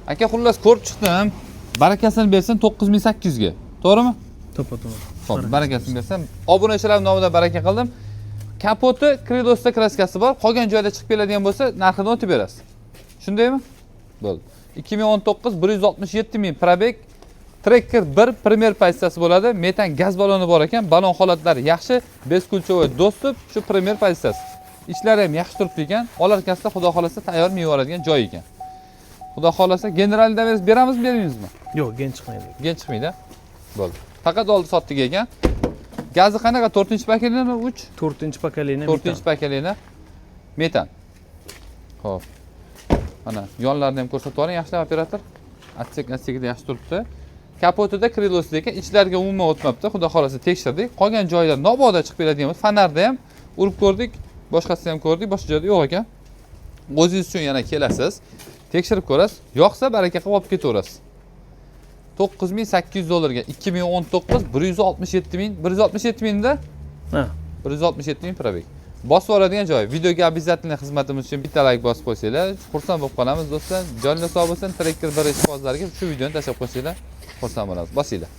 Aka xullas ko'rib chiqdim. Barakasini bersin 9800 ga. To'g'rimi? To'g'ri. Xo'p, barakasini bersin. Obunachilar nomidan baraka qildim. Kapoti, kredosda kraskasi bor. Qolgan joyda chiqib keladigan bo'lsa, narxini o'tib berasiz. Shundaymi? Bo'ldi. 2019 167 ming probeg. Tracker 1 primer pozitsiyasi bo'ladi. Metan gaz baloni bor ekan. Balon holatlari yaxshi. Beskulchovoy do'stib, shu primer pozitsiyasi. Ishlari ham yaxshi turibdi ekan. Olarkasida xudo xolasa tayyor meva oladigan joy ekan. Xudo xolasa generalda beramizmi, bermaymizmi? Yo'q, gen chiqmaydi. Gen chiqmaydi. Bo'ldi. Faqat oldi sotdik ekan. Gazi qanaqa? 4-pokoleniya 3? 4-pokoleniya. 4-pokoleniya metan. Xo'p. Mana yonlarini ham ko'rsatib yuboring, yaxshilab operator. Atsek-atsekida yaxshi turibdi. Kapotida krilosida ekan, ichlariga umuman o'tmabdi. Xudo xolasa tekshirdik. Qolgan joylar noboda chiqib keladigan bo'lsa, fanarda ham urib ko'rdik, boshqasini ham ko'rdik, boshqa joyda yo'q ekan. O'zingiz uchun yana kelasiz, tekshirib ko'rasiz. Yo'qsa baraka qilib olib ketaverasiz. 9800 dollarga 2019 167 ming, 167 mingda? Ha, 167 ming probeg. Bosib oladigan joy. Videoga обязательно xizmatimiz uchun bitta like bosib qo'ysanglar, xursand bo'lib qolamiz do'stlar. Jonli sog' bo'lsin, Tracker 1 ishbozlariga shu videoni tashlab qo'ysanglar, xursand bo'lamiz. Bosinglar.